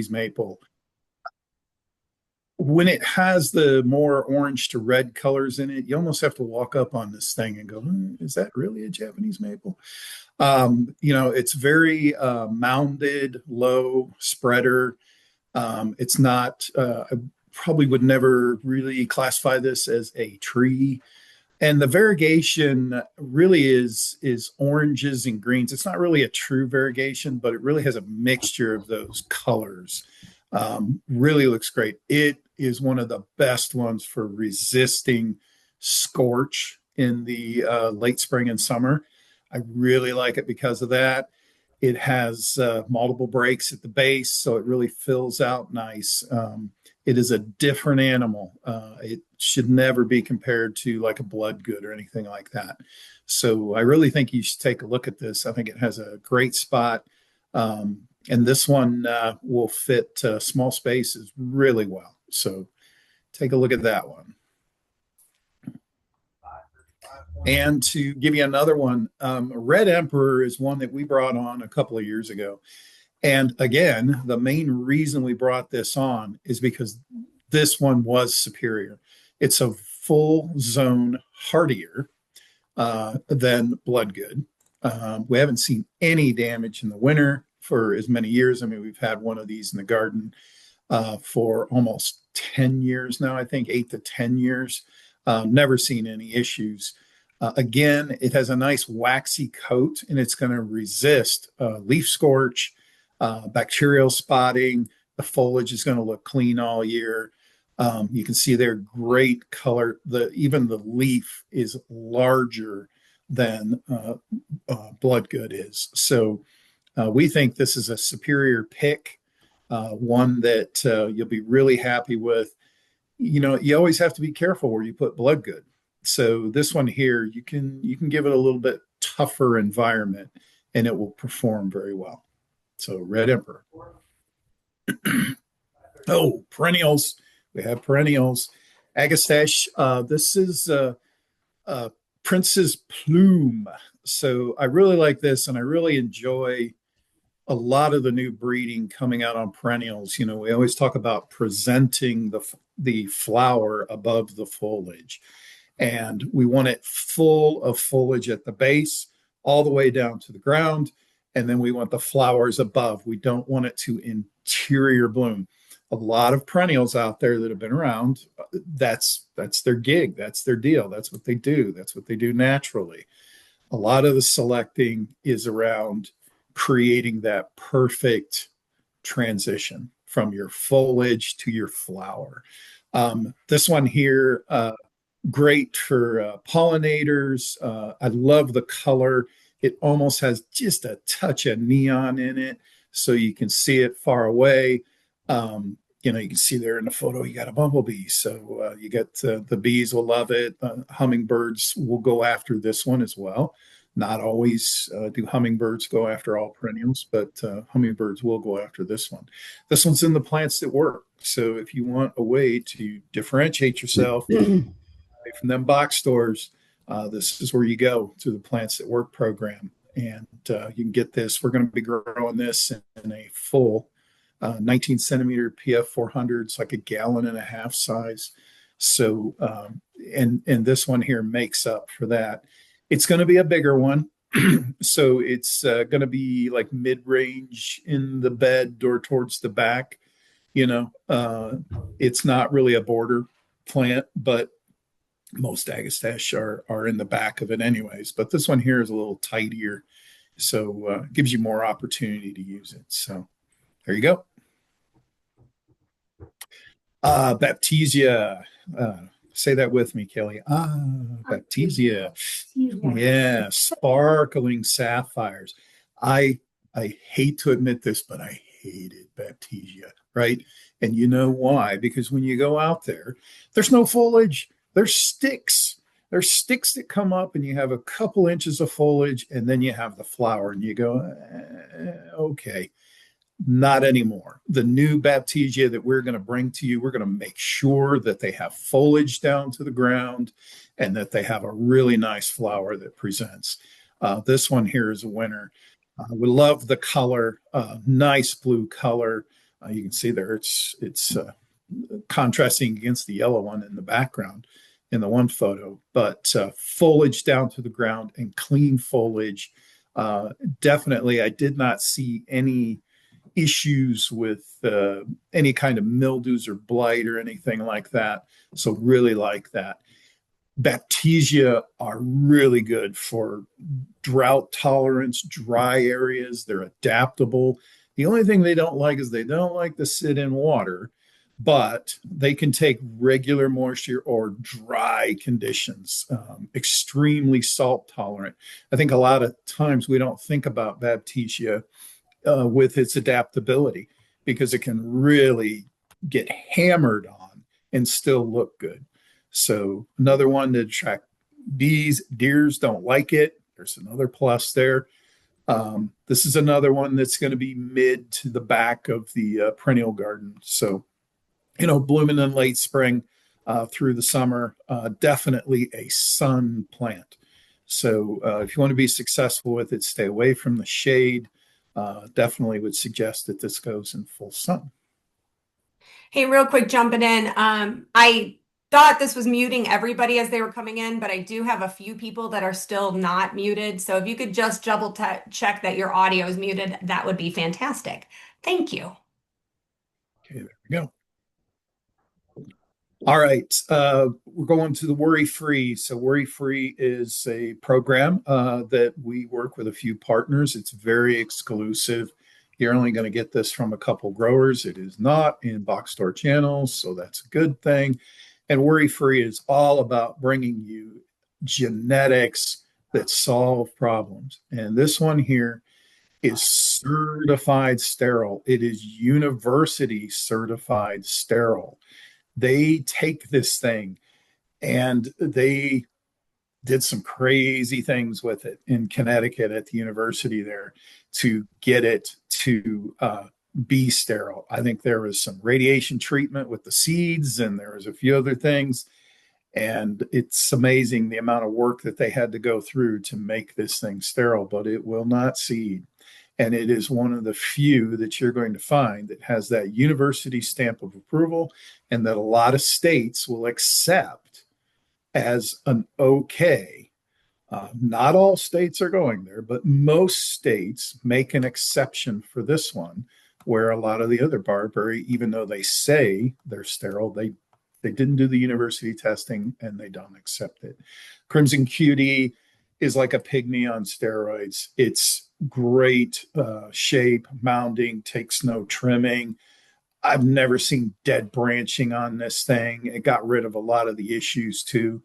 Japanese maple, when it has the more orange to red colors in it, you almost have to walk up on this thing and go, is that really a Japanese maple? It's very mounded, low spreader. It's not, I probably would never really classify this as a tree. And the variegation really is oranges and greens. It's not really a true variegation, but it really has a mixture of those colors. Really looks great. It is one of the best ones for resisting scorch in the late spring and summer. I really like it because of that. It has multiple breaks at the base, so it really fills out nice. It is a different animal. It should never be compared to like a bloodgood or anything like that. So I really think you should take a look at this. I think it has a great spot. And this one will fit small spaces really well. So take a look at that one. And to give you another one, Red Emperor is one that we brought on a couple of years ago. And again, the main reason we brought this on is because this one was superior. It's a full zone hardier than Bloodgood. We haven't seen any damage in the winter for as many years. I mean, we've had one of these in the garden for almost 10 years now, I think 8 to 10 years. Never seen any issues. Again, it has a nice waxy coat and it's going to resist leaf scorch, bacterial spotting. The foliage is going to look clean all year. You can see they're great color. Even the leaf is larger than Bloodgood is. So we think this is a superior pick, one that you'll be really happy with. You always have to be careful where you put Bloodgood. So this one here, you can give it a little bit tougher environment and it will perform very well. So Red Emperor. Oh, perennials. We have perennials. Agastache. This is Prince's Plume. So I really like this and I really enjoy a lot of the new breeding coming out on perennials. We always talk about presenting the flower above the foliage. And we want it full of foliage at the base, all the way down to the ground. And then we want the flowers above. We don't want it to interior bloom. A lot of perennials out there that have been around, that's their gig. That's their deal. That's what they do. That's what they do naturally. A lot of the selecting is around creating that perfect transition from your foliage to your flower. This one here, great for pollinators. I love the color. It almost has just a touch of neon in it, so you can see it far away. You can see there in the photo, you got a bumblebee. So you get the bees will love it. Hummingbirds will go after this one as well. Not always do hummingbirds go after all perennials, but hummingbirds will go after this one. This one's in the plants that work. So if you want a way to differentiate yourself from them box stores, this is where you go, to the Plants That Work program. And you can get this. We're going to be growing this in a full 19 centimeter PF 400. It's like 1.5 gallons size. So, and this one here makes up for that. It's going to be a bigger one. So it's going to be like mid-range in the bed or towards the back. It's not really a border plant, but most agastache are in the back of it anyways. But this one here is a little tidier, so it gives you more opportunity to use it. So there you go. Baptisia. Say that with me, Kelly. Baptisia. Yeah, sparkling sapphires. I hate to admit this, but I hated Baptisia, right? And you know why? Because when you go out there, there's no foliage. There's sticks. There's sticks that come up and you have a couple inches of foliage and then you have the flower and you go, okay, not anymore. The new Baptisia that we're going to bring to you, we're going to make sure that they have foliage down to the ground and that they have a really nice flower that presents. This one here is a winner. We love the color, nice blue color. You can see there it's contrasting against the yellow one in the background in the one photo, but foliage down to the ground and clean foliage. Definitely, I did not see any issues with any kind of mildews or blight or anything like that. So really like that. Baptisia are really good for drought tolerance, dry areas. They're adaptable. The only thing they don't like is they don't like to sit in water, but they can take regular moisture or dry conditions, extremely salt tolerant. I think a lot of times we don't think about Baptisia with its adaptability because it can really get hammered on and still look good. So another one to attract bees. Deers don't like it. There's another plus there. This is another one that's going to be mid to the back of the perennial garden. So, blooming in late spring through the summer, definitely a sun plant. So if you want to be successful with it, stay away from the shade. Definitely would suggest that this goes in full sun. Hey, real quick, jumping in. I thought this was muting everybody as they were coming in, but I do have a few people that are still not muted. So if you could just check that your audio is muted, that would be fantastic. Thank you. Okay, there we go. All right, we're going to the Worry Free. So, Worry Free is a program that we work with a few partners. It's very exclusive. You're only going to get this from a couple growers. It is not in box store channels, so that's a good thing. And Worry Free is all about bringing you genetics that solve problems. And this one here is certified sterile. It is university certified sterile. They take this thing and they did some crazy things with it in Connecticut at the university there to get it to be sterile. I think there was some radiation treatment with the seeds, and there was a few other things. And it's amazing the amount of work that they had to go through to make this thing sterile, but it will not seed. And it is one of the few that you're going to find that has that university stamp of approval and that a lot of states will accept as an okay. Not all states are going there, but most states make an exception for this one, where a lot of the other barberry, even though they say they're sterile, they didn't do the university testing and they don't accept it. Crimson Cutie is like a pygmy on steroids. It's great shape, mounding, takes no trimming. I've never seen dead branching on this thing. It got rid of a lot of the issues too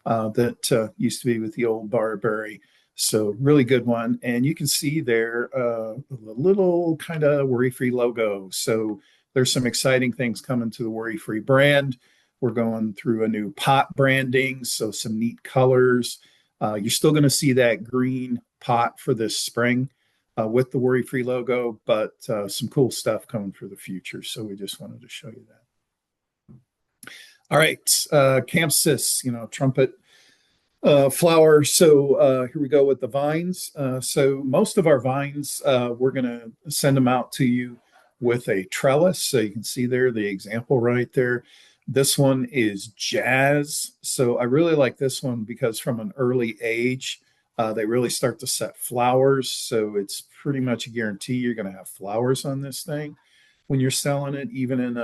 that used to be with the old barberry. So really good one. And you can see there the little kind of worry-free logo. So there's some exciting things coming to the worry-free brand. We're going through a new pot branding, so some neat colors. You're still going to see that green pot for this spring with the worry-free logo, but some cool stuff coming for the future. So we just wanted to show you that. All right, campsis, trumpet flower. So here we go with the vines. So most of our vines, we're going to send them out to you with a trellis. So you can see there the example right there. This one is Jazz. So I really like this one because from an early age, they really start to set flowers. So it's pretty much a guarantee you're going to have flowers on this thing when you're selling it, even in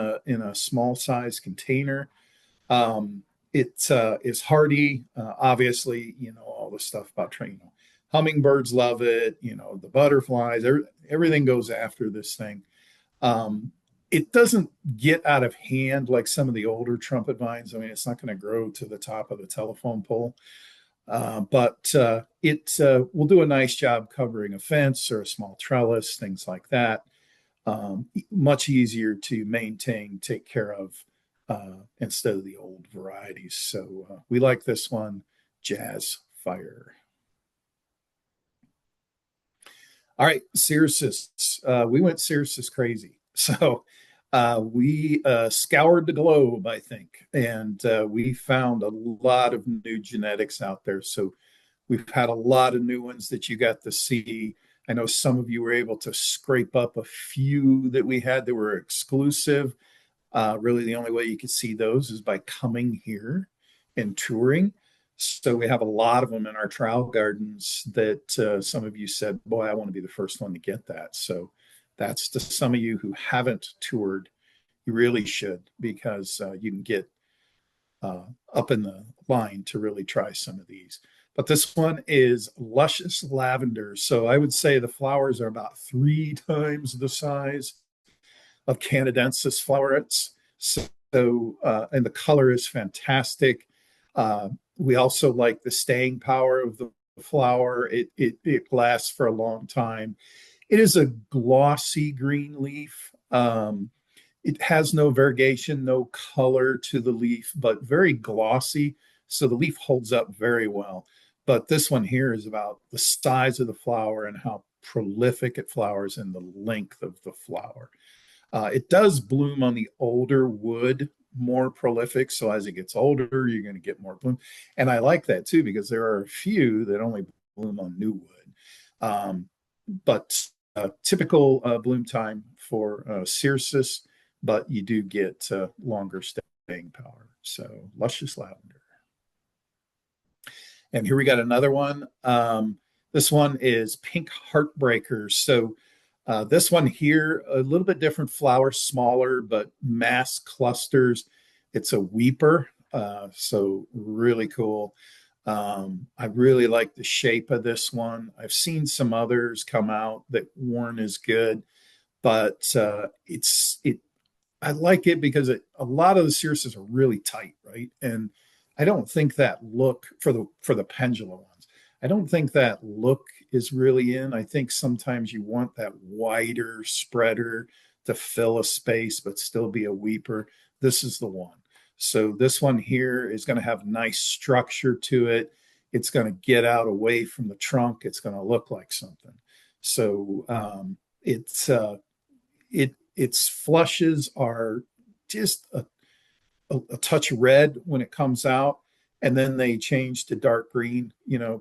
a small size container. It is hardy. Obviously, all the stuff about training. Hummingbirds love it. The butterflies. Everything goes after this thing. It doesn't get out of hand like some of the older trumpet vines. I mean, it's not going to grow to the top of the telephone pole, but it will do a nice job covering a fence or a small trellis, things like that. Much easier to maintain, take care of instead of the old varieties. So we like this one, Jazz Fire. All right, Cyrus. We went Cyrus crazy. So we scoured the globe, I think, and we found a lot of new genetics out there. So we've had a lot of new ones that you got to see. I know some of you were able to scrape up a few that we had that were exclusive. Really, the only way you could see those is by coming here and touring. So we have a lot of them in our trial gardens that some of you said, boy, I want to be the first one to get that. So that's to some of you who haven't toured. You really should, because you can get up in the line to really try some of these. But this one is luscious lavender. So I would say the flowers are about 3 times the size of Canadensis flowerets. And the color is fantastic. We also like the staying power of the flower. It lasts for a long time. It is a glossy green leaf. It has no variegation, no color to the leaf, but very glossy. So the leaf holds up very well. But this one here is about the size of the flower and how prolific it flowers and the length of the flower. It does bloom on the older wood, more prolific. So as it gets older, you're going to get more bloom. And I like that too, because there are a few that only bloom on new wood. But typical bloom time for Cirrus, but you do get longer staying power. So luscious lavender. And here we got another one. This one is pink heartbreakers. So this one here, a little bit different flower, smaller, but mass clusters. It's a weeper, so really cool. I really like the shape of this one. I've seen some others come out that weren't as good, but I like it because a lot of the Cirruses are really tight, right? And I don't think that look for the pendulum ones. I don't think that look is really in. I think sometimes you want that wider spreader to fill a space, but still be a weeper. This is the one. So this one here is going to have nice structure to it. It's going to get out away from the trunk. It's going to look like something. So its flushes are just a touch red when it comes out, and then they change to dark green.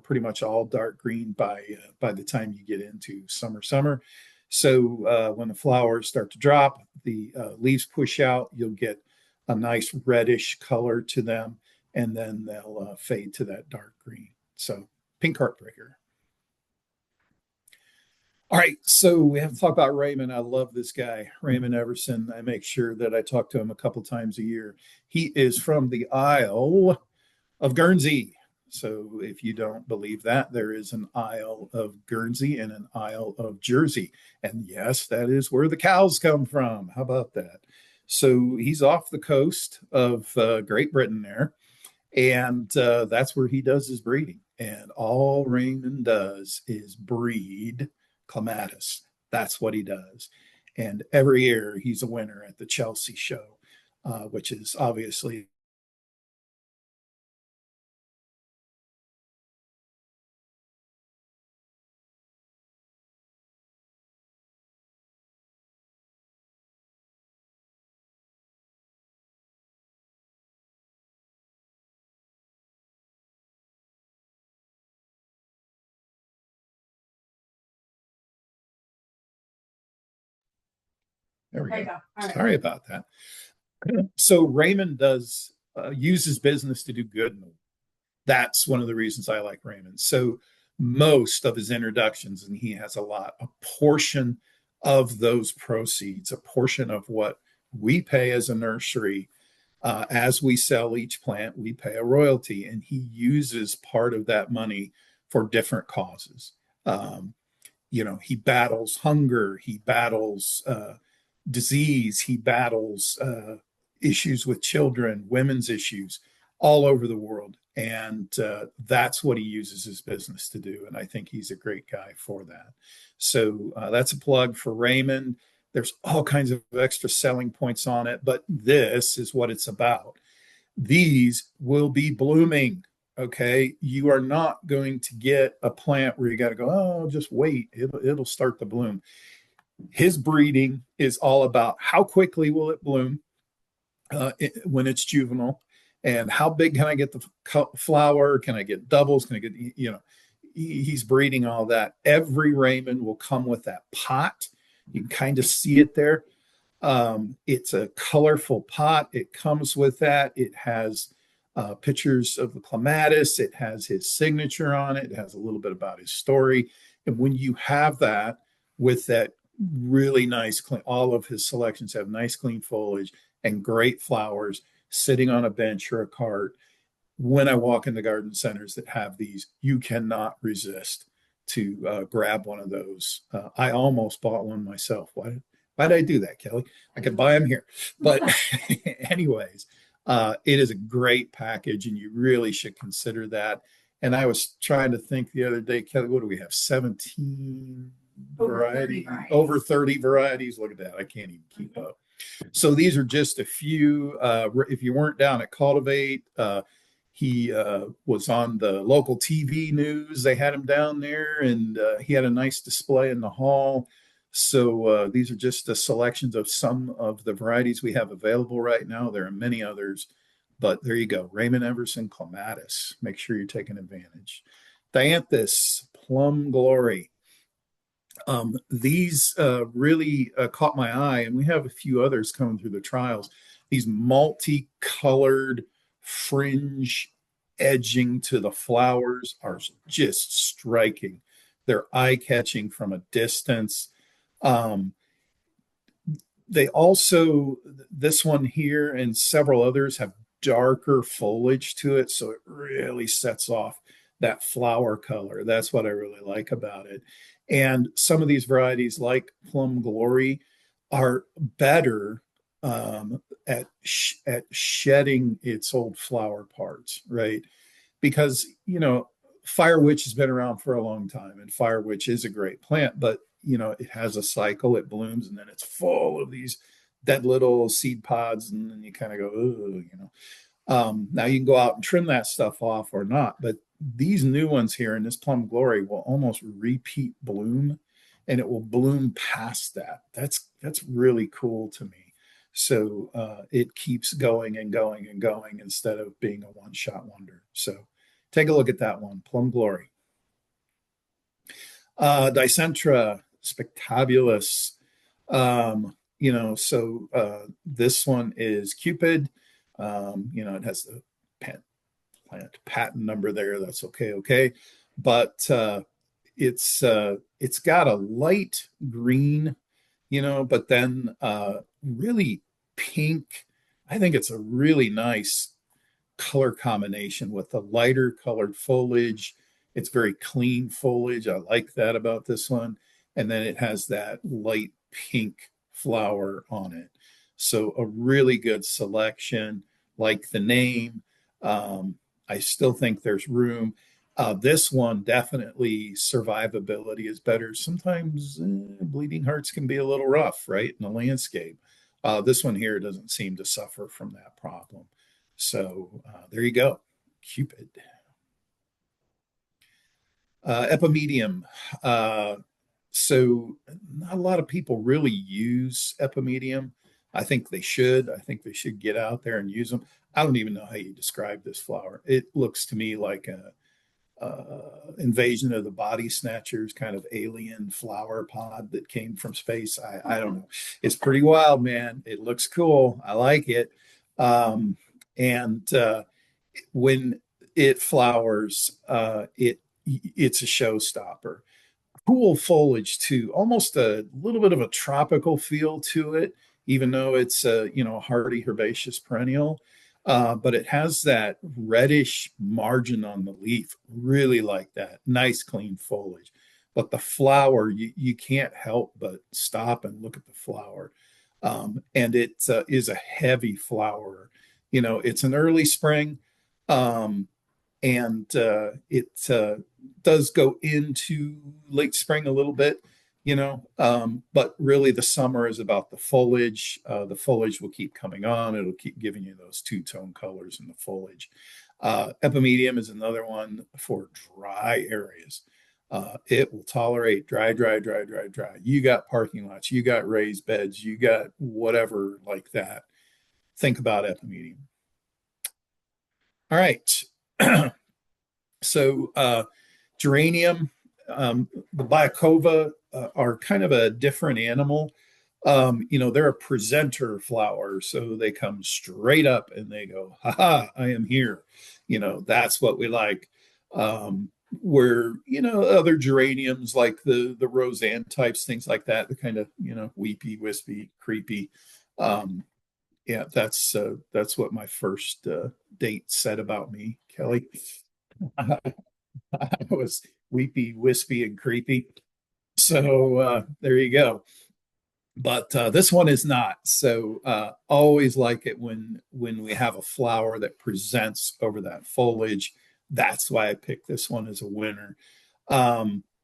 Pretty much all dark green by the time you get into summer. So when the flowers start to drop, the leaves push out. You'll get a nice reddish color to them, and then they'll fade to that dark green. So pink heartbreaker. All right, so we have to talk about Raymond. I love this guy, Raymond Everson. I make sure that I talk to him a couple times a year. He is from the Isle of Guernsey. So if you don't believe that, there is an Isle of Guernsey and an Isle of Jersey. And yes, that is where the cows come from. How about that? So he's off the coast of Great Britain there. And that's where he does his breeding. And all Raymond does is breed clematis. That's what he does. And every year he's a winner at the Chelsea show, which is obviously there we There you go. go. All right. Sorry about that. So Raymond does uses business to do good. That's one of the reasons I like Raymond. So most of his introductions, and he has a lot, a portion of those proceeds, a portion of what we pay as a nursery, as we sell each plant, we pay a royalty, and he uses part of that money for different causes. He battles hunger, he battles disease, he battles issues with children, women's issues all over the world. And that's what he uses his business to do. And I think he's a great guy for that. So that's a plug for Raymond. There's all kinds of extra selling points on it, but this is what it's about. These will be blooming. Okay. You are not going to get a plant where you got to go, oh, just wait. It'll start to bloom. His breeding is all about how quickly will it bloom when it's juvenile, and how big can I get the flower? Can I get doubles? Can I get, he's breeding all that. Every Raymond will come with that pot. You can kind of see it there. It's a colorful pot. It comes with that. It has pictures of the clematis. It has his signature on it. It has a little bit about his story. And when you have that with that really nice, clean, all of his selections have nice, clean foliage and great flowers sitting on a bench or a cart. When I walk into garden centers that have these, you cannot resist to grab one of those. I almost bought one myself. Why did I do that, Kelly? I could buy them here. But, anyways, it is a great package, and you really should consider that. And I was trying to think the other day, Kelly, what do we have? 17 varieties, over 30 varieties. Look at that. I can't even keep up. So these are just a few. If you weren't down at Cultivate, he was on the local TV news. They had him down there, and he had a nice display in the hall. So these are just the selections of some of the varieties we have available right now. There are many others, but there you go. Raymond Everson clematis. Make sure you're taking advantage. Dianthus, Plum Glory. These really caught my eye, and we have a few others coming through the trials. These multicolored fringe edging to the flowers are just striking. They're eye-catching from a distance. They also, this one here and several others have darker foliage to it, so it really sets off that flower color. That's what I really like about it. And some of these varieties, like Plum Glory, are better at shedding its old flower parts, right? Because, Fire Witch has been around for a long time, and Fire Witch is a great plant, but it has a cycle. It blooms, and then it's full of these dead little seed pods, and then you kind of go, oh. Now you can go out and trim that stuff off or not, but these new ones here in this Plum Glory will almost repeat bloom, and it will bloom past that. That's really cool to me. So it keeps going and going and going instead of being a one-shot wonder. So take a look at that one, Plum Glory. Dicentra spectabulus. This one is Cupid. It has the plant patent number there. That's okay. But it's got a light green, but then really pink. I think it's a really nice color combination with the lighter colored foliage. It's very clean foliage. I like that about this one. And then it has that light pink flower on it. So a really good selection, like the name. I still think there's room. This one definitely survivability is better. Sometimes bleeding hearts can be a little rough, right, in the landscape. This one here doesn't seem to suffer from that problem. So there you go, Cupid. Epimedium. So not a lot of people really use epimedium. I think they should. I think they should get out there and use them. I don't even know how you describe this flower. It looks to me like a invasion of the body snatchers kind of alien flower pod that came from space. I don't know. It's pretty wild, man. It looks cool. I like it. And when it flowers, it's a showstopper. Cool foliage too, almost a little bit of a tropical feel to it, even though it's a hardy herbaceous perennial. But it has that reddish margin on the leaf. Really like that. Nice, clean foliage. But the flower, you can't help but stop and look at the flower. And it is a heavy flower. It's an early spring. And it does go into late spring a little bit, but really the summer is about the foliage. The foliage will keep coming on. It'll keep giving you those two-tone colors in the foliage. Epimedium is another one for dry areas. It will tolerate dry. You got parking lots, you got raised beds, you got whatever like that. Think about epimedium. All right. So Geranium, the Biacova are kind of a different animal. They're a presenter flower, so they come straight up and they go, "Ha ha, I am here." That's what we like. Where other geraniums like the Roseanne types, things like that, the kind of weepy, wispy, creepy. Um, yeah, that's what my first date said about me, Kelly. I was weepy, wispy, and creepy. So there you go. But this one is not. So always like it when we have a flower that presents over that foliage. That's why I picked this one as a winner.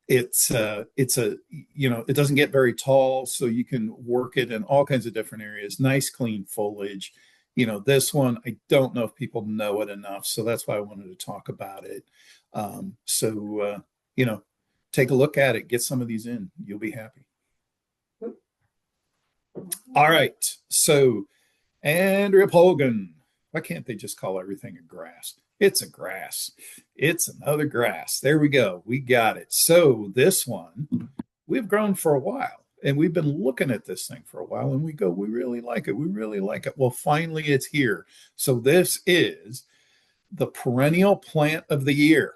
It's a it doesn't get very tall, so you can work it in all kinds of different areas. Nice clean foliage. This one I don't know if people know it enough, so that's why I wanted to talk about it. You know, take a look at it, get some of these in, you'll be happy. All right. So, Andrea Pogan. Why can't they just call everything a grass? It's a grass. It's another grass. There we go. We got it. So, this one we've grown for a while and we've been looking at this thing for a while and we go, we really like it. We really like it. Well, finally, it's here. So, this is the perennial plant of the year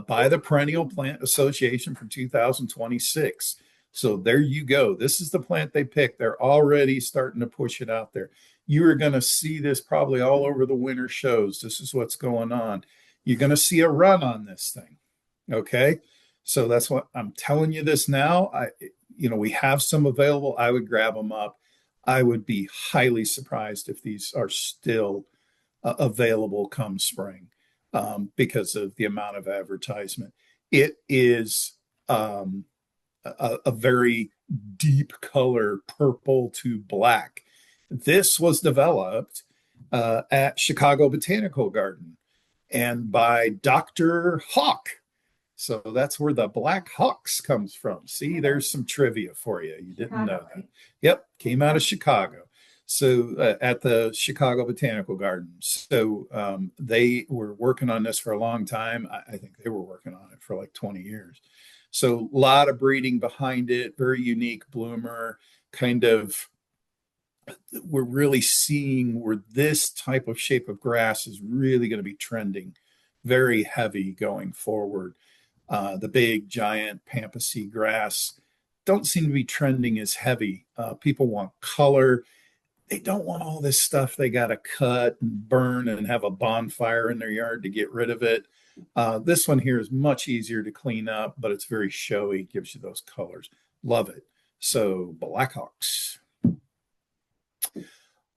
by the Perennial Plant Association for 2026. So there you go. This is the plant they picked. They're already starting to push it out there. You are going to see this probably all over the winter shows. This is what's going on. You're going to see a run on this thing. Okay. So that's what I'm telling you this now. We have some available. I would grab them up. I would be highly surprised if these are still available come spring because of the amount of advertisement. It is a very deep color, purple to black. This was developed at Chicago Botanical Garden and by Dr. Hawk. So that's where the Black Hawks comes from. See, there's some trivia for you. You didn't know that. Yep, came out of Chicago. So at the Chicago Botanical Gardens. So they were working on this for a long time. I think they were working on it for like 20 years. So a lot of breeding behind it, very unique bloomer, kind of we're really seeing where this type of shape of grass is really going to be trending very heavy going forward. The big giant pampas grass don't seem to be trending as heavy. People want color. They don't want all this stuff they got to cut and burn and have a bonfire in their yard to get rid of it. This one here is much easier to clean up, but it's very showy, gives you those colors. Love it. So, Blackhawks.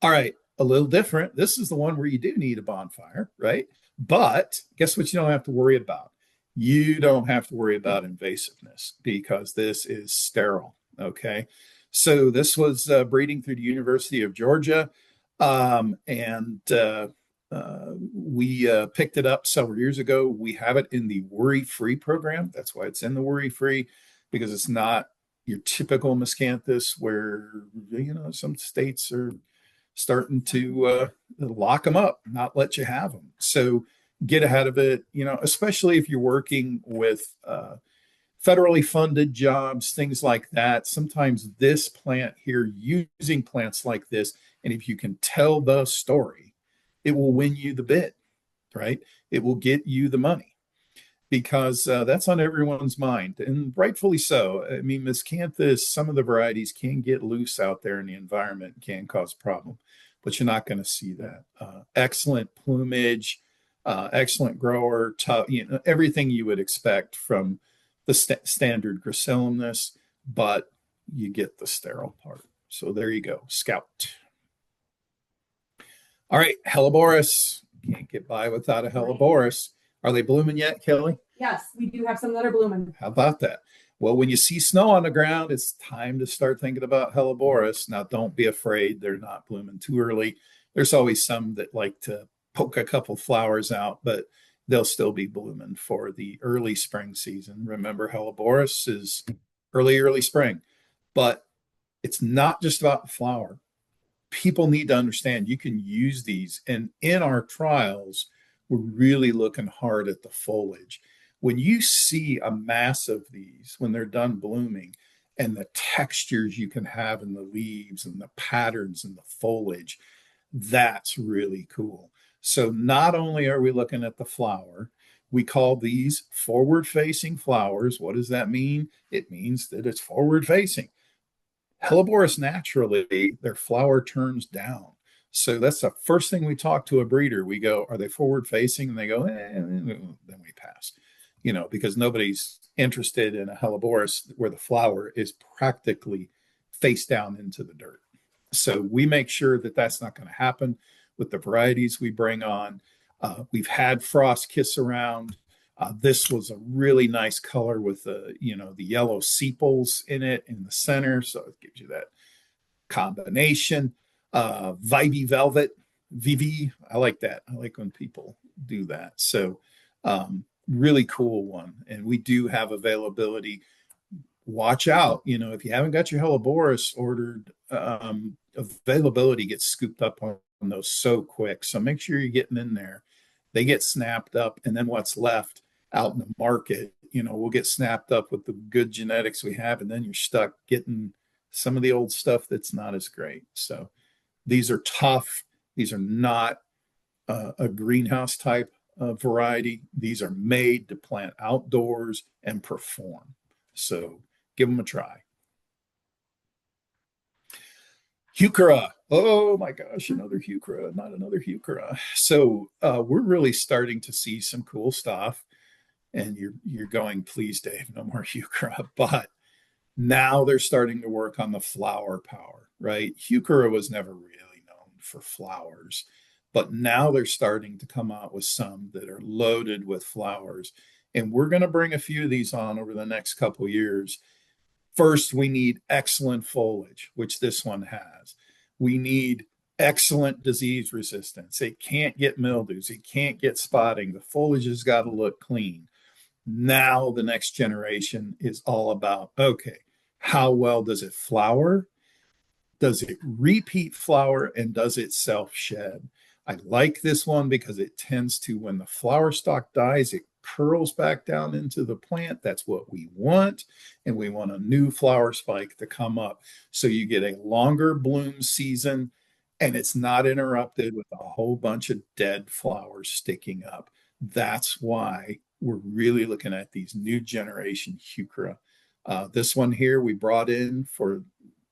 All right, a little different. This is the one where you do need a bonfire, right? But guess what you don't have to worry about? You don't have to worry about invasiveness because this is sterile, okay? So this was breeding through the University of Georgia, and we picked it up several years ago. We have it in the worry-free program. That's why it's in the worry-free, because it's not your typical miscanthus where, some states are starting to lock them up, not let you have them. So get ahead of it, especially if you're working with federally funded jobs, things like that. Sometimes this plant here, using plants like this, and if you can tell the story, it will win you the bid, right? It will get you the money because that's on everyone's mind, and rightfully so. I mean, miscanthus, some of the varieties can get loose out there in the environment, can cause problem, but you're not going to see that. Excellent plumage, excellent grower, everything you would expect from the standard gracillumness, but you get the sterile part. So there you go, Scout. All right, Helleborus. Can't get by without a Helleborus. Are they blooming yet, Kelly? Yes, we do have some that are blooming. How about that? Well, when you see snow on the ground, it's time to start thinking about Helleborus. Now, don't be afraid. They're not blooming too early. There's always some that like to poke a couple flowers out, but they'll still be blooming for the early spring season. Remember, Helleborus is early spring, but it's not just about the flower. People need to understand you can use these. And in our trials, we're really looking hard at the foliage. When you see a mass of these, when they're done blooming, and the textures you can have in the leaves and the patterns and the foliage, that's really cool. So not only are we looking at the flower, we call these forward facing flowers. What does that mean? It means that it's forward facing. Helleborus naturally, their flower turns down. So that's the first thing we talk to a breeder. We go, are they forward facing? And they go, then we pass, because nobody's interested in a Helleborus where the flower is practically face down into the dirt. So we make sure that that's not going to happen with the varieties we bring on. We've had frost kiss around. This was a really nice color with the yellow sepals in it in the center, so it gives you that combination. Vibey velvet, Vivi, I like that. I like when people do that. So really cool one, and we do have availability. Watch out, if you haven't got your Helleborus ordered, availability gets scooped up on those so quick. So make sure you're getting in there. They get snapped up, and then what's left out in the market, will get snapped up with the good genetics we have, and then you're stuck getting some of the old stuff that's not as great. So these are tough. These are not a greenhouse type of variety. These are made to plant outdoors and perform. So give them a try. Heuchera. Oh my gosh, another Heuchera, not another Heuchera. So we're really starting to see some cool stuff. And you're going, please, Dave, no more Heuchera. But now they're starting to work on the flower power, right? Heuchera was never really known for flowers, but now they're starting to come out with some that are loaded with flowers. And we're going to bring a few of these on over the next couple of years. First, we need excellent foliage, which this one has. We need excellent disease resistance. It can't get mildews. It can't get spotting. The foliage has got to look clean. Now the next generation is all about, okay, how well does it flower? Does it repeat flower, and does it self shed? I like this one because it tends to, when the flower stalk dies, it curls back down into the plant. That's what we want. And we want a new flower spike to come up. So you get a longer bloom season, and it's not interrupted with a whole bunch of dead flowers sticking up. That's why we're really looking at these new generation Heuchera. This one here we brought in for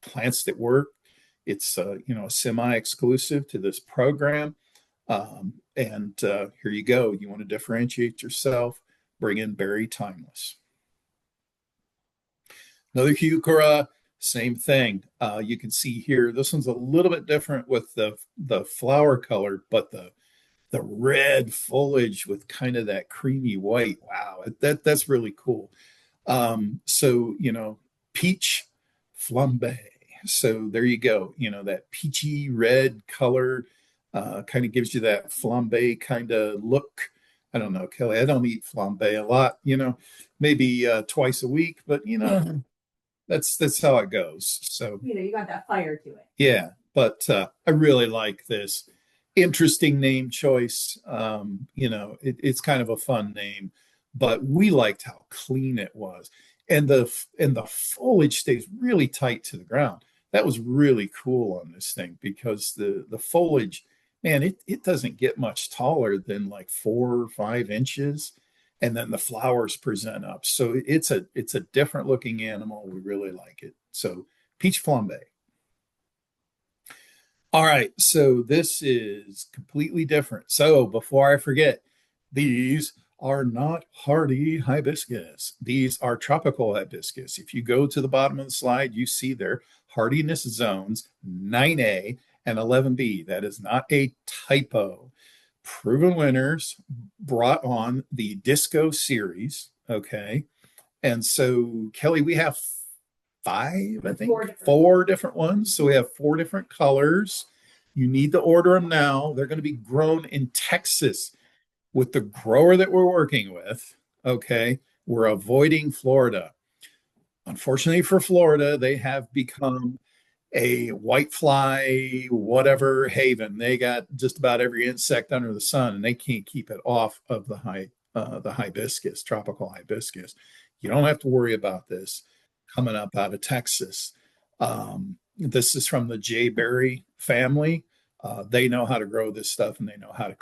plants that work. It's a semi-exclusive to this program. And here you go. You want to differentiate yourself, bring in Berry Timeless. Another Heuchera, same thing. You can see here, this one's a little bit different with the flower color, but the red foliage with kind of that creamy white. Wow, that's really cool. So, peach flambe. So there you go. That peachy red color kind of gives you that flambe kind of look. I don't know, Kelly. I don't eat flambe a lot, maybe twice a week, but that's how it goes. So you got that fire to it. Yeah, but I really like this. Interesting name choice. It's kind of a fun name, but we liked how clean it was, and the foliage stays really tight to the ground. That was really cool on this thing because the foliage, man, it doesn't get much taller than like 4 or 5 inches, and then the flowers present up. So it's a different looking animal. We really like it. So peach flambe. All right, so this is completely different. So before I forget, these are not hardy hibiscus. These are tropical hibiscus. If you go to the bottom of the slide, you see their hardiness zones 9A and 11B. That is not a typo. Proven winners brought on the Disco series. Okay. And so, Kelly, we have five, I think, four different ones. So we have 4 different colors. You need to order them now. They're going to be grown in Texas with the grower that we're working with. Okay. We're avoiding Florida. Unfortunately for Florida, they have become a whitefly, whatever haven. They got just about every insect under the sun, and they can't keep it off of the the hibiscus, tropical hibiscus. You don't have to worry about this coming up out of Texas. This is from the jayberry family. They know how to grow this stuff and they know how to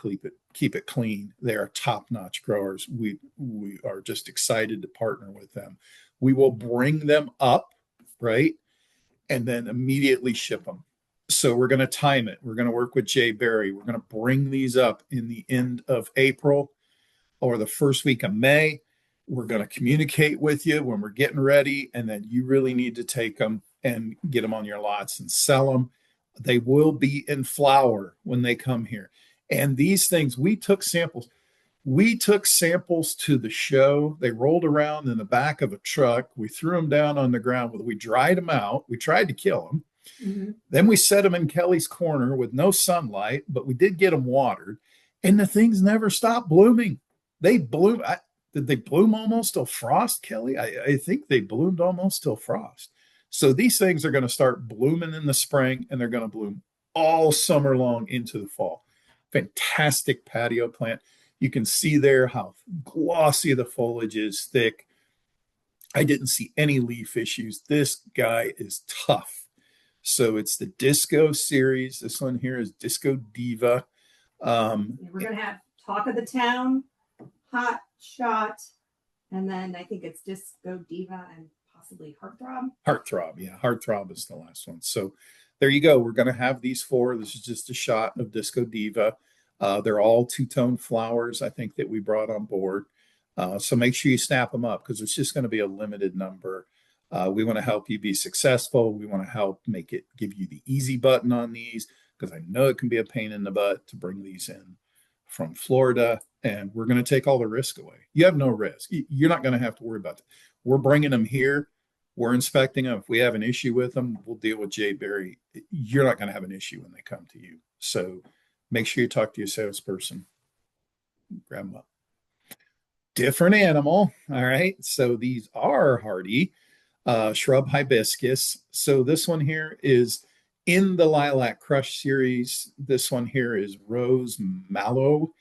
keep it clean. They are top-notch growers. We are just excited to partner with them. We will bring them up, right, and then immediately ship them. So we're going to time it. We're going to work with jayberry. We're going to bring these up in the end of April or the first week of May. We're going to communicate with you when we're getting ready, and then you really need to take them and get them on your lots and sell them. They will be in flower when they come here. And these things, we took samples. We took samples to the show. They rolled around in the back of a truck. We threw them down on the ground. We dried them out. We tried to kill them. Mm-hmm. Then we set them in Kelly's corner with no sunlight, but we did get them watered. And the things never stopped blooming. They bloom. Did they bloom almost till frost, Kelly? I think they bloomed almost till frost. So these things are going to start blooming in the spring, and they're going to bloom all summer long into the fall. Fantastic patio plant. You can see there how glossy the foliage is, thick. I didn't see any leaf issues. This guy is tough. So it's the Disco series. This one here is Disco Diva. We're going to have Talk of the Town, Hot Shot, and then I think it's Disco Diva and possibly Heartthrob. Heartthrob, yeah. Heartthrob is the last one. So there you go. We're going to have these four. This is just a shot of Disco Diva. They're all two-tone flowers, I think, that we brought on board. So make sure you snap them up because it's just going to be a limited number. We want to help you be successful. We want to help give you the easy button on these because I know it can be a pain in the butt to bring these in from Florida, and we're going to take all the risk away. You have no risk. You're not going to have to worry about it. We're bringing them here. We're inspecting them. If we have an issue with them, we'll deal with jayberry. You're not going to have an issue when they come to you. So make sure you talk to your salesperson. Grab them up. Different animal. All right. So these are hardy shrub hibiscus. So this one here is in the Lilac Crush series. This one here is Rose Mallow.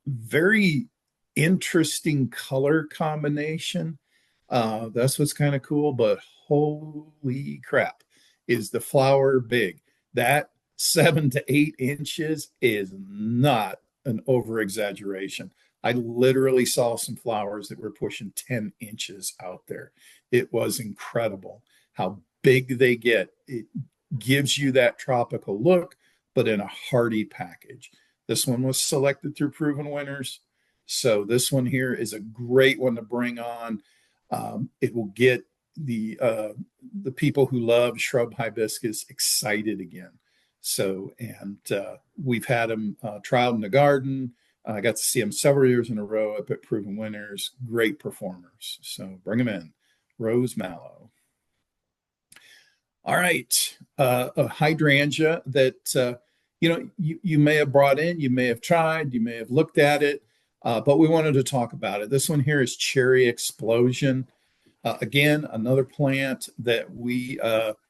Very interesting color combination. That's what's kind of cool, but holy crap, is the flower big. That 7 to 8 inches is not an over exaggeration. I literally saw some flowers that were pushing 10 inches out there. It was incredible how big they get. It gives you that tropical look, but in a hardy package. This one was selected through Proven Winners. So this one here is a great one to bring on. It will get the people who love shrub hibiscus excited again. So, and we've had them trialed in the garden. I got to see them several years in a row up at Proven Winners. Great performers. So bring them in. Rose Mallow. All right. A hydrangea that, you may have brought in, you may have tried, you may have looked at it, but we wanted to talk about it. This one here is Cherry Explosion. Again, another plant that we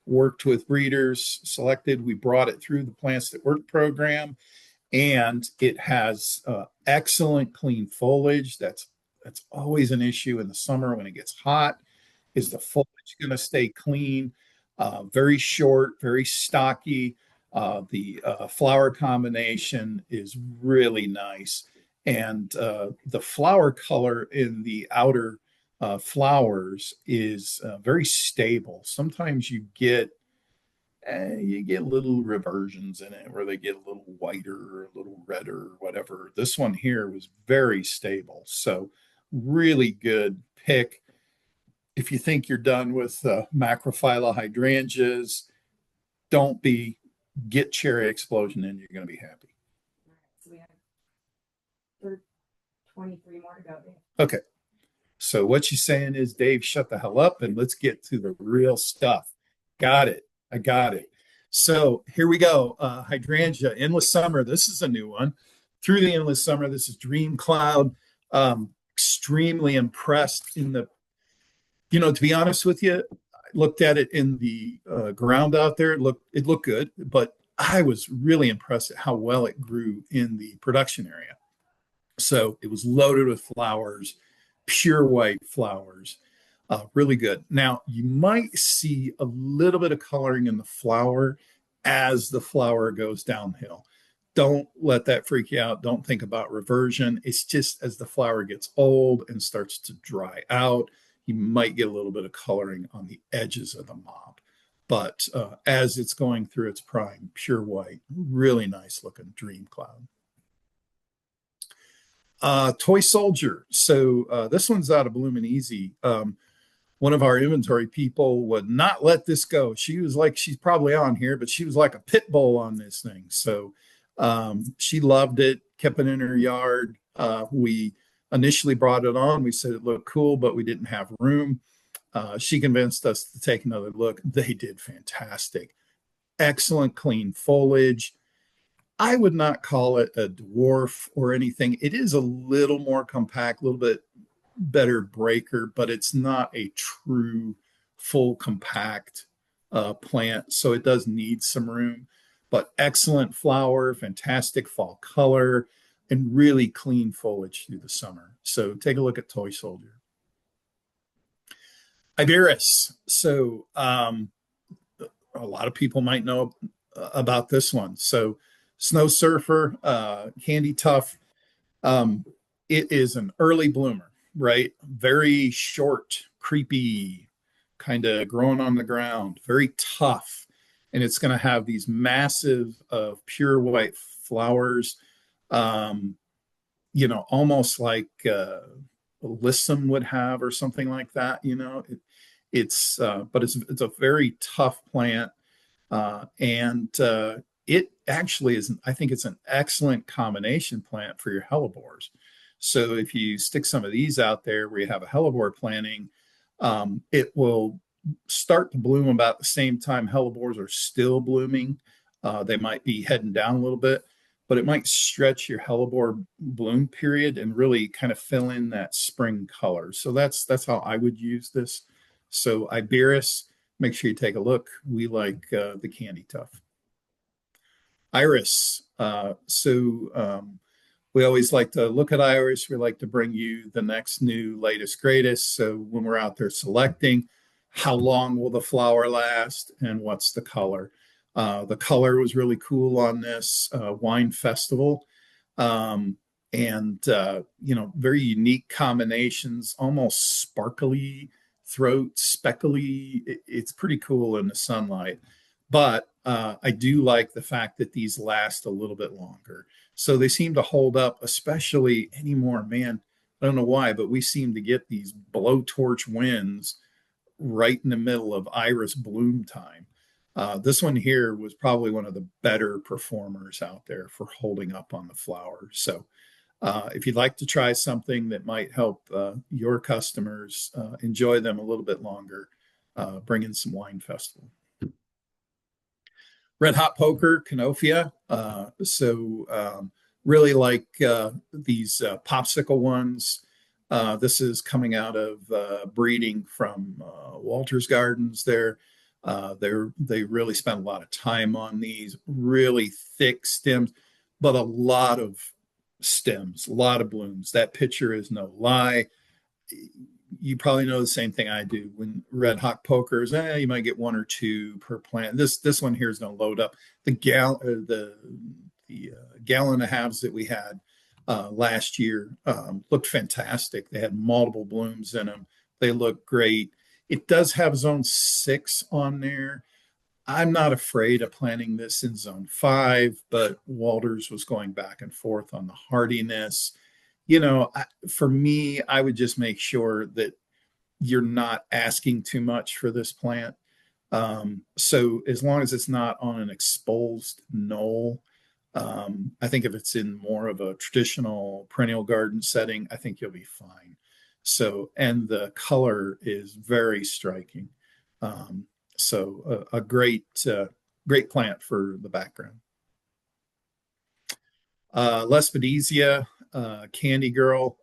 worked with breeders, selected. We brought it through the Plants That Work program, and it has excellent clean foliage. That's always an issue in the summer when it gets hot. Is the foliage going to stay clean? Very short, very stocky. The flower combination is really nice. And the flower color in the outer flowers is very stable. Sometimes you get little reversions in it where they get a little whiter or a little redder or whatever. This one here was very stable. So really good pick. If you think you're done with macrophylla hydrangeas, don't be. Get Cherry Explosion in. You're going to be happy. So we have 23 more to go. Okay. So what you're saying is, Dave, shut the hell up and let's get to the real stuff. Got it. I got it. So here we go. Hydrangea, Endless Summer. This is a new one. Through the Endless Summer, this is Dream Cloud. Extremely impressed in the, to be honest with you, I looked at it in the ground out there. It looked good, but I was really impressed at how well it grew in the production area. So it was loaded with flowers, pure white flowers. Really good. Now, you might see a little bit of coloring in the flower as the flower goes downhill. Don't let that freak you out. Don't think about reversion. It's just as the flower gets old and starts to dry out, you might get a little bit of coloring on the edges of the mob. But as it's going through its prime, pure white, really nice looking dream cloud. Toy Soldier. So this one's out of Bloomin' Easy. One of our inventory people would not let this go. She was like, she's probably on here, but she was like a pit bull on this thing. So she loved it, kept it in her yard. We initially brought it on. We said it looked cool, but we didn't have room. She convinced us to take another look. They did fantastic. Excellent clean foliage. I would not call it a dwarf or anything. It is a little more compact, a little bit better breaker, but it's not a true full compact plant. So it does need some room, but excellent flower, fantastic fall color, and really clean foliage through the summer. So take a look at Toy Soldier. Iberis. So a lot of people might know about this one. So Snow Surfer, Candy Tough. It is an early bloomer, right? Very short, creepy, kind of growing on the ground, very tough. And it's going to have these massive pure white flowers, almost like Lissum would have or something like that. But it's a very tough plant. And it actually is, I think it's an excellent combination plant for your hellebores. So if you stick some of these out there where you have a hellebore planting, it will start to bloom about the same time hellebores are still blooming. They might be heading down a little bit, but it might stretch your hellebore bloom period and really kind of fill in that spring color. So that's how I would use this. So Iberis, make sure you take a look. We like the Candy Tough. Iris. We always like to look at Iris. We like to bring you the next new, latest, greatest. So when we're out there selecting, how long will the flower last and what's the color? The color was really cool on this wine festival. Very unique combinations, almost sparkly throat, speckly. It's pretty cool in the sunlight. But I do like the fact that these last a little bit longer. So they seem to hold up, especially anymore. Man, I don't know why, but we seem to get these blowtorch winds right in the middle of iris bloom time. This one here was probably one of the better performers out there for holding up on the flower. So if you'd like to try something that might help your customers enjoy them a little bit longer, bring in some wine festival. Red Hot Poker, Canofia. Really like these popsicle ones. This is coming out of breeding from Walter's Gardens there. They really spent a lot of time on these really thick stems, but a lot of stems, a lot of blooms. That picture is no lie. You probably know the same thing I do. When red hot pokers, you might get one or two per plant. This one here is going to load up. The gallon and a halves that we had last year looked fantastic. They had multiple blooms in them. They look great. It does have zone 6 on there. I'm not afraid of planting this in zone 5, but Walters was going back and forth on the hardiness. For me, I would just make sure that you're not asking too much for this plant. So as long as it's not on an exposed knoll, I think if it's in more of a traditional perennial garden setting, I think you'll be fine. So, and the color is very striking. A great plant for the background. Lespedezia, Candy Girl.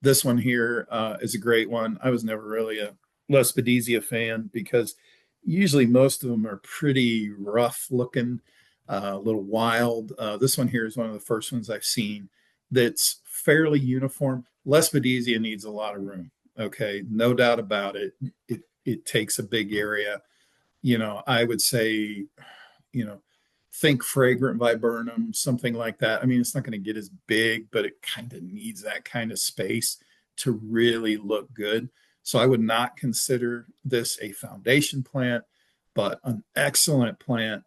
This one here is a great one. I was never really a Lespedezia fan because usually most of them are pretty rough looking, a little wild. This one here is one of the first ones I've seen that's fairly uniform. Lespedeza needs a lot of room. Okay, no doubt about it. It takes a big area. I would say, you know, think fragrant viburnum, something like that. I mean, it's not going to get as big, but it kind of needs that kind of space to really look good. So I would not consider this a foundation plant, but an excellent plant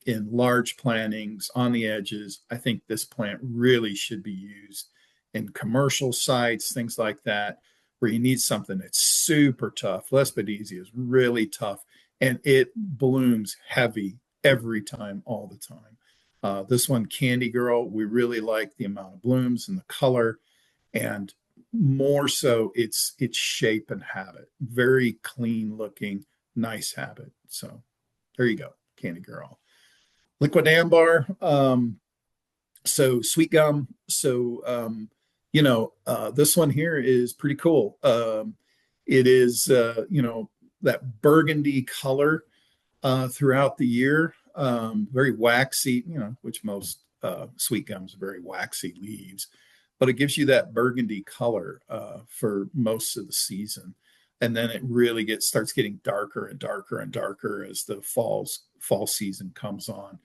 in large plantings on the edges. I think this plant really should be used in commercial sites, things like that, where you need something that's super tough. Lespedeza is really tough and it blooms heavy every time, all the time. This one, Candy Girl, we really like the amount of blooms and the color, and more so its shape and habit. Very clean looking, nice habit. So there you go, Candy Girl. Liquid Ambar, so sweet gum. So this one here is pretty cool. It is that burgundy color throughout the year. Very waxy, which most sweet gums are very waxy leaves, but it gives you that burgundy color for most of the season. And then it really starts getting darker and darker and darker as the fall season comes on.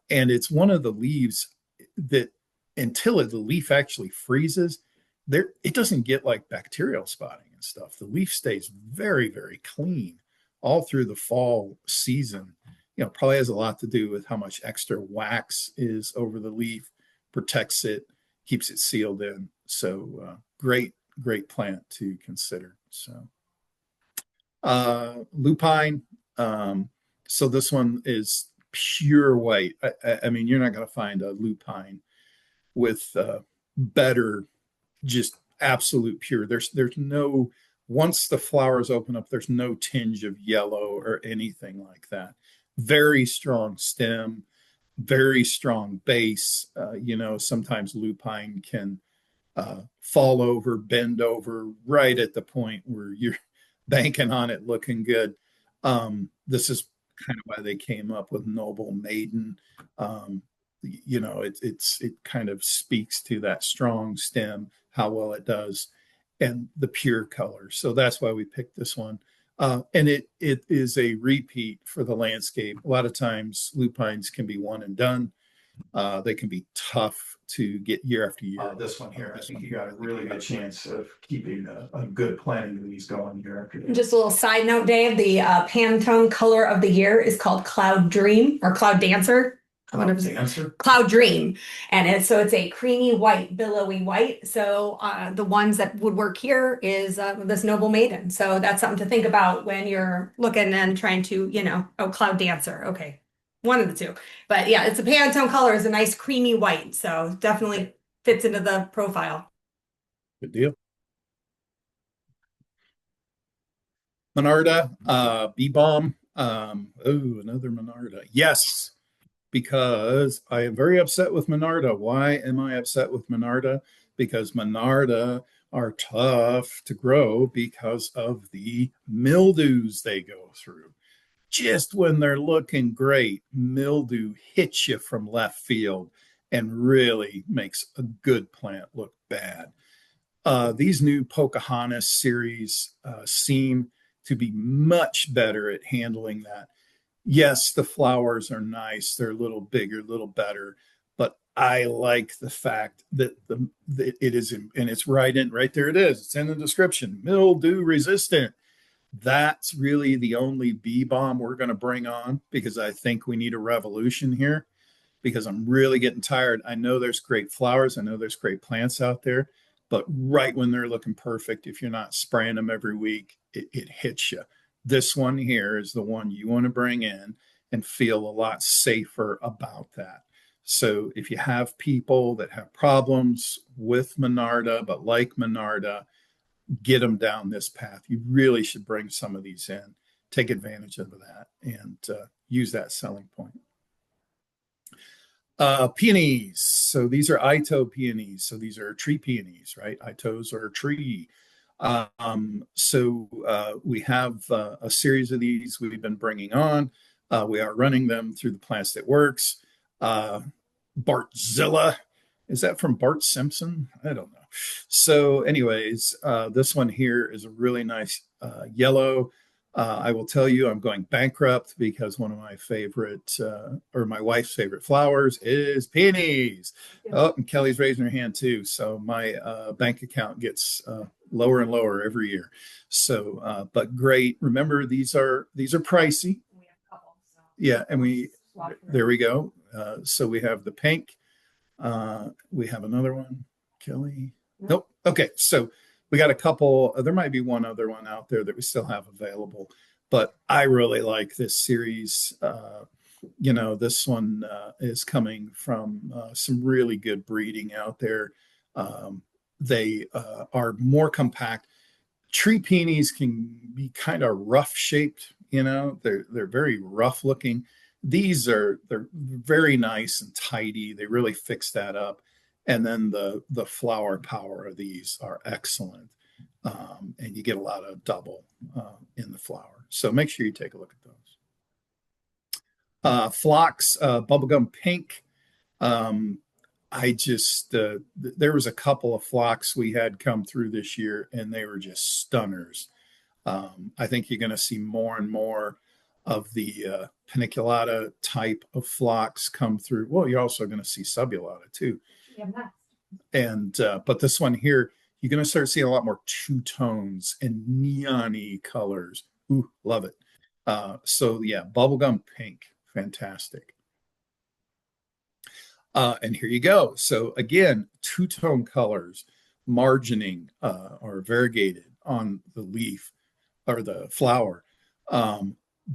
And it's one of the leaves that until the leaf actually freezes, it doesn't get like bacterial spotting and stuff. The leaf stays very, very clean all through the fall season. Probably has a lot to do with how much extra wax is over the leaf, protects it, keeps it sealed in. So great plant to consider. So lupine. So this one is pure white. I mean, you're not going to find a lupine with better, just absolute pure. There's no, once the flowers open up, there's no tinge of yellow or anything like that. Very strong stem, very strong base. Sometimes lupine can fall over, bend over right at the point where you're banking on it looking good. This is kind of why they came up with Noble Maiden. It kind of speaks to that strong stem, how well it does, and the pure color. So that's why we picked this one. And it is a repeat for the landscape. A lot of times lupines can be one and done. They can be tough to get year after year. This one here, I think you got a really good chance of keeping a good planting of these going year after year. Just a little side note, Dave, the Pantone color of the year is called Cloud Dream or Cloud Dancer. Cloud Dream. And it's a creamy white, billowy white. So the ones that would work here is this Noble Maiden. So that's something to think about when you're looking and trying to, Cloud Dancer. Okay. One of the two. But yeah, it's a Pantone color, is a nice creamy white. So definitely fits into the profile. Good deal. Monarda, bee balm. Another Monarda. Yes, because I am very upset with Monarda. Why am I upset with Monarda? Because Monarda are tough to grow because of the mildews they go through. Just when they're looking great, mildew hits you from left field and really makes a good plant look bad. These new Pocahontas series seem to be much better at handling that. Yes, the flowers are nice. They're a little bigger, a little better, but I like the fact that it is, and it's right there. It is. It's in the description. Mildew resistant. That's really the only bee balm we're going to bring on, because I think we need a revolution here, because I'm really getting tired. I know there's great flowers. I know there's great plants out there, but right when they're looking perfect, if you're not spraying them every week, it hits you. This one here is the one you want to bring in and feel a lot safer about that. So if you have people that have problems with Monarda, but like Monarda, get them down this path. You really should bring some of these in, take advantage of that, and use that selling point. Peonies. So these are Ito peonies. So these are tree peonies, right? Itos are a tree. We have a series of these we've been bringing on. We are running them through the Plants That Works. Bartzilla Is that from Bart Simpson? I don't know. So, anyways, this one here is a really nice yellow. I will tell you, I'm going bankrupt because one of my favorite, or my wife's favorite flowers is peonies. Oh, and Kelly's raising her hand too. So my bank account gets lower and lower every year. So, but great. Remember, these are pricey. Yeah, and we there we go. So we have the pink. We have another one, Kelly. Nope. Okay, so we got a couple. There might be one other one out there that we still have available, but I really like this series. This one is coming from some really good breeding out there. They are more compact. Tree peonies can be kind of rough shaped. They're very rough looking. They're very nice and tidy. They really fix that up. And then the flower power of these are excellent. And you get a lot of double in the flower. So make sure you take a look at those. Phlox, bubblegum pink. I just there was a couple of phlox we had come through this year, and they were just stunners. I think you're going to see more and more of the paniculata type of phlox come through. Well, you're also going to see subulata too. Yeah, and but this one here, you're going to start seeing a lot more two tones and neon-y colors. Ooh, love it. So yeah, bubblegum pink, fantastic. And here you go. So again, two-tone colors, margining or variegated on the leaf or the flower.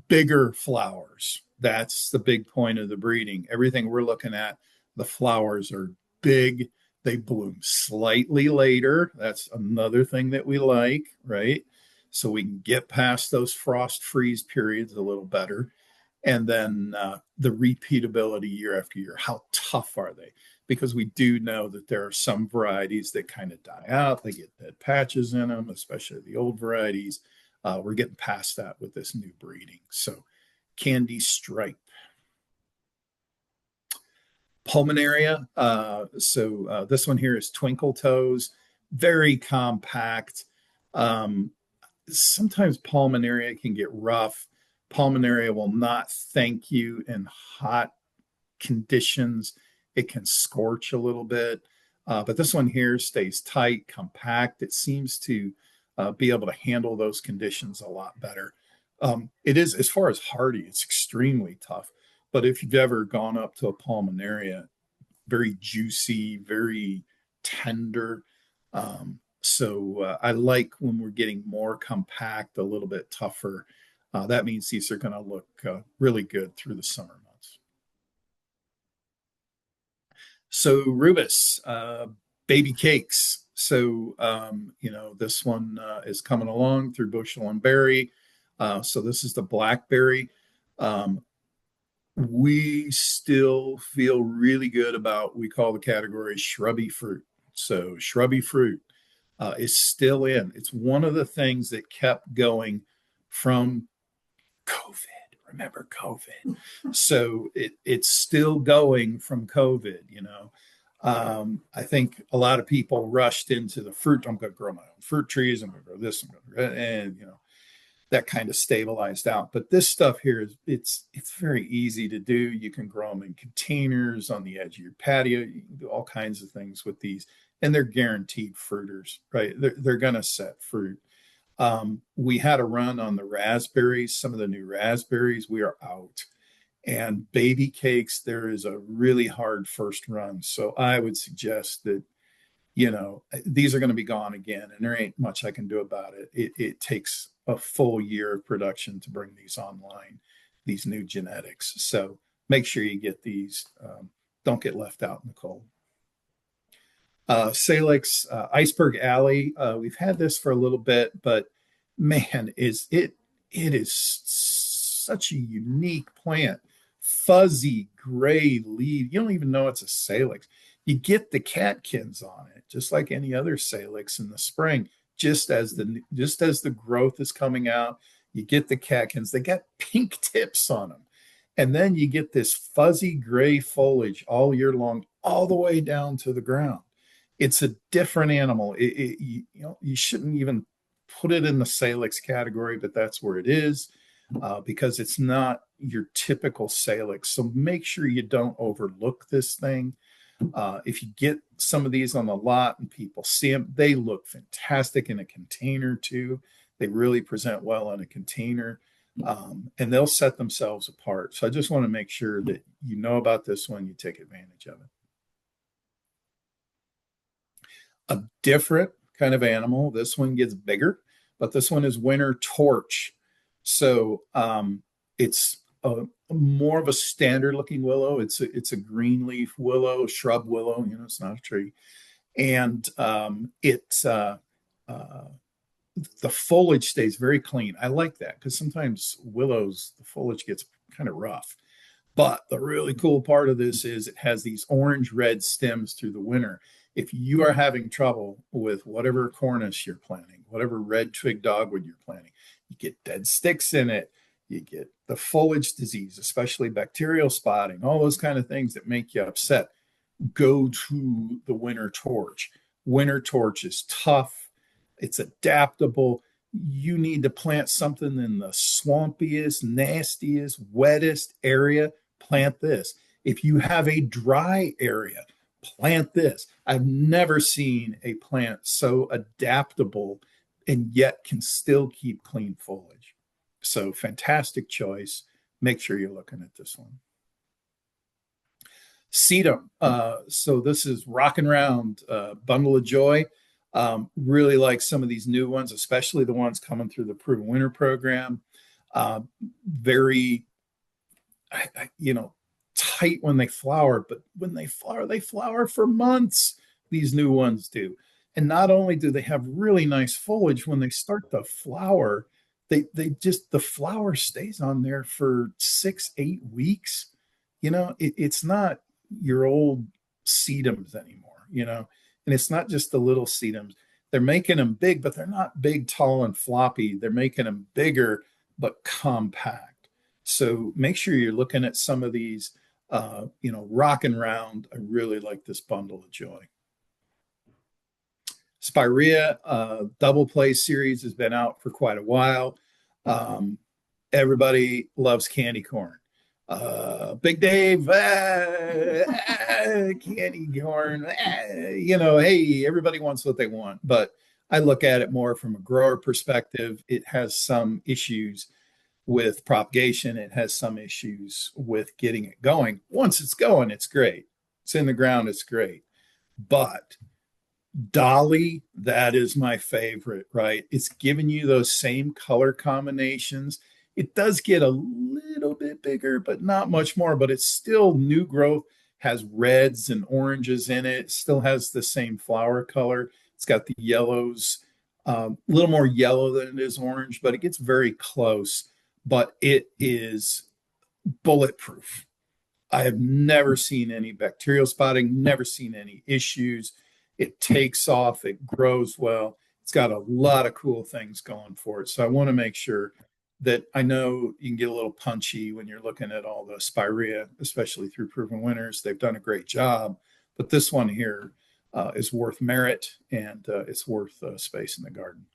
Bigger flowers. That's the big point of the breeding. Everything we're looking at, the flowers are big. They bloom slightly later. That's another thing that we like, right? So we can get past those frost freeze periods a little better. And then the repeatability year after year. How tough are they? Because we do know that there are some varieties that kind of die out. They get dead patches in them, especially the old varieties. We're getting past that with this new breeding. So candy stripe. Pulmonaria. This one here is twinkle toes, very compact. Sometimes pulmonaria can get rough. Pulmonaria will not thank you in hot conditions. It can scorch a little bit, but this one here stays tight, compact. It seems to be able to handle those conditions a lot better. It is, as far as hardy, it's extremely tough. But if you've ever gone up to a pulmonaria, very juicy, very tender. I like when we're getting more compact, a little bit tougher. That means these are going to look really good through the summer months. So rubus, baby cakes. So, this one is coming along through bushel and berry. So this is the blackberry. We still feel really good about, we call the category shrubby fruit. So shrubby fruit is still in. It's one of the things that kept going from COVID. Remember COVID? So it's still going from COVID. I think a lot of people rushed into the fruit. I'm going to grow my own fruit trees. I'm going to grow this. I'm going to grow, and that kind of stabilized out. But this stuff here is it's very easy to do. You can grow them in containers on the edge of your patio. You can do all kinds of things with these, and they're guaranteed fruiters, right? They're going to set fruit. We had a run on the raspberries, some of the new raspberries. We are out. And baby cakes, there is a really hard first run. So I would suggest that, these are going to be gone again, and there ain't much I can do about it. It takes a full year of production to bring these online, these new genetics. So make sure you get these. Don't get left out in the cold. Salix, Iceberg Alley. We've had this for a little bit, but man, it is such a unique plant. Fuzzy gray leaf. You don't even know it's a salix. You get the catkins on it, just like any other salix in the spring. Just as the growth is coming out, you get the catkins. They got pink tips on them, and then you get this fuzzy gray foliage all year long. all the way down to the ground. It's a different animal. You shouldn't even put it in the salix category, but that's where it is because it's not your typical salix. So make sure you don't overlook this thing. If you get some of these on the lot and people see them, they look fantastic in a container too. They really present well in a container, and they'll set themselves apart. So I just want to make sure that you know about this one, you take advantage of it. A different kind of animal. This one gets bigger, but this one is winter torch. So it's more of a standard looking willow. It's a green leaf willow, shrub willow. It's not a tree, and the foliage stays very clean. I like that because sometimes willows the foliage gets kind of rough. But the really cool part of this is it has these orange red stems through the winter. If you are having trouble with whatever cornice you're planting, whatever red twig dogwood you're planting, you get dead sticks in it, you get the foliage disease, especially bacterial spotting, all those kind of things that make you upset, go to the winter torch. Winter torch is tough, it's adaptable. You need to plant something in the swampiest, nastiest, wettest area, plant this. If you have a dry area, plant this. I've never seen a plant so adaptable and yet can still keep clean foliage. So fantastic choice. Make sure you're looking at this one. Sedum. So this is Rockin' Round, Bundle of Joy. Really like some of these new ones, especially the ones coming through the Proven Winter program. Very, tight when they flower, but when they flower for months. These new ones do. And not only do they have really nice foliage, when they start to flower, the flower stays on there for 6-8 weeks. It's not your old sedums anymore, and it's not just the little sedums. They're making them big, but they're not big, tall, and floppy. They're making them bigger, but compact. So make sure you're looking at some of these, Rockin' Round. I really like this Bundle of Joy. Spirea Double Play series has been out for quite a while. Everybody loves candy corn. Big Dave, candy corn, hey, everybody wants what they want. But I look at it more from a grower perspective. It has some issues with propagation. It has some issues with getting it going. Once it's going, it's great. It's in the ground, it's great. But Dolly, that is my favorite, right? It's giving you those same color combinations. It does get a little bit bigger, but not much more, but it's still new growth, has reds and oranges in it, still has the same flower color. It's got the yellows, a little more yellow than it is orange, but it gets very close. But it is bulletproof. I have never seen any bacterial spotting, never seen any issues. It takes off, it grows well. It's got a lot of cool things going for it. So I want to make sure that I know you can get a little punchy when you're looking at all the Spirea, especially through Proven Winners. They've done a great job, but this one here is worth merit, and it's worth space in the garden.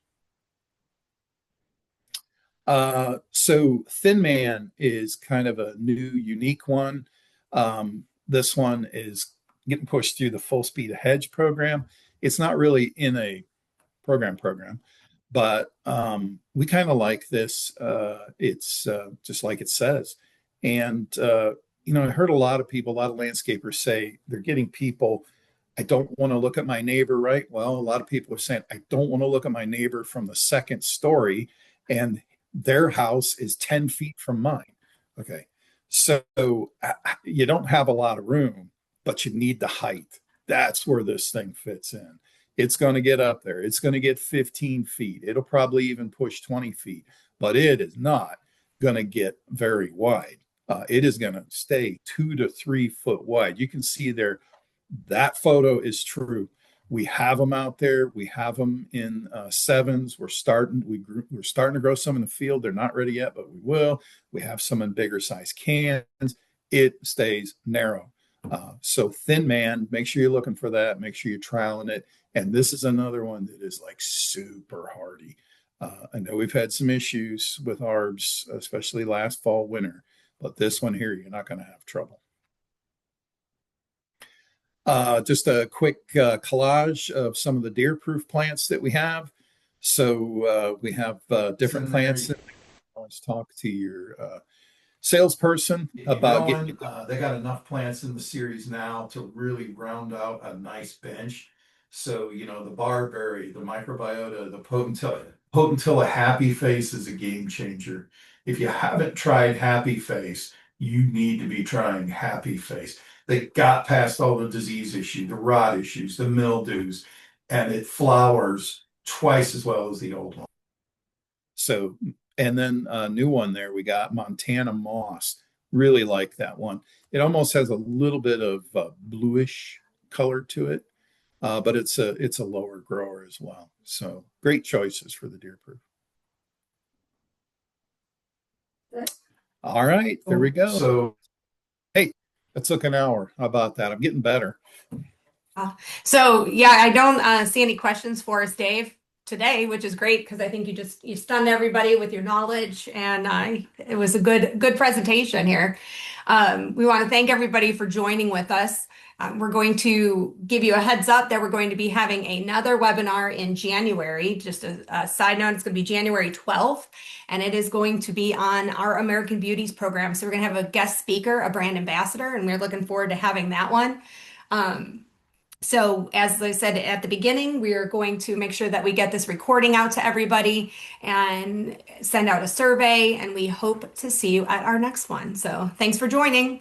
So Thin Man is kind of a new, unique one. This one is getting pushed through the Full Speed Ahead program. It's not really in a program, but we kind of like this. It's just like it says. And, I heard a lot of landscapers say they're getting people, I don't want to look at my neighbor, right? Well, a lot of people are saying, I don't want to look at my neighbor from the second story, and their house is 10 feet from mine. Okay. So you don't have a lot of room, but you need the height. That's where this thing fits in. It's going to get up there. It's going to get 15 feet. It'll probably even push 20 feet, but it is not going to get very wide. It is going to stay 2 to 3 foot wide. You can see there, that photo is true. We have them out there. We have them in sevens. We're starting to grow some in the field. They're not ready yet, but we will. We have some in bigger size cans. It stays narrow. So Thin Man, make sure you're looking for that. Make sure you're trialing it. And this is another one that is like super hardy. I know we've had some issues with arbs, especially last fall, winter, but this one here, you're not going to have trouble. Just a quick collage of some of the deer-proof plants that we have. So we have different plants. Let's talk to your salesperson about getting. They got enough plants in the series now to really round out a nice bench. So, the barberry, the microbiota, the potentilla happy face is a game changer. If you haven't tried happy face, you need to be trying happy face. They got past all the disease issues, the rot issues, the mildews, and it flowers twice as well as the old one. So, and then a new one there, we got Montana Moss. Really like that one. It almost has a little bit of bluish color to it, but it's a lower grower as well. So great choices for the deer proof. All right, there we go. So, hey, that took an hour. How about that? I'm getting better. So yeah, I don't see any questions for us, Dave, today, which is great because I think you stunned everybody with your knowledge, and it was a good presentation here. We want to thank everybody for joining with us. We're going to give you a heads up that we're going to be having another webinar in January. Just a side note, it's going to be January 12th, and it is going to be on our American Beauties program. So we're going to have a guest speaker, a brand ambassador, and we're looking forward to having that one. So as I said at the beginning, we are going to make sure that we get this recording out to everybody and send out a survey, and we hope to see you at our next one. So thanks for joining.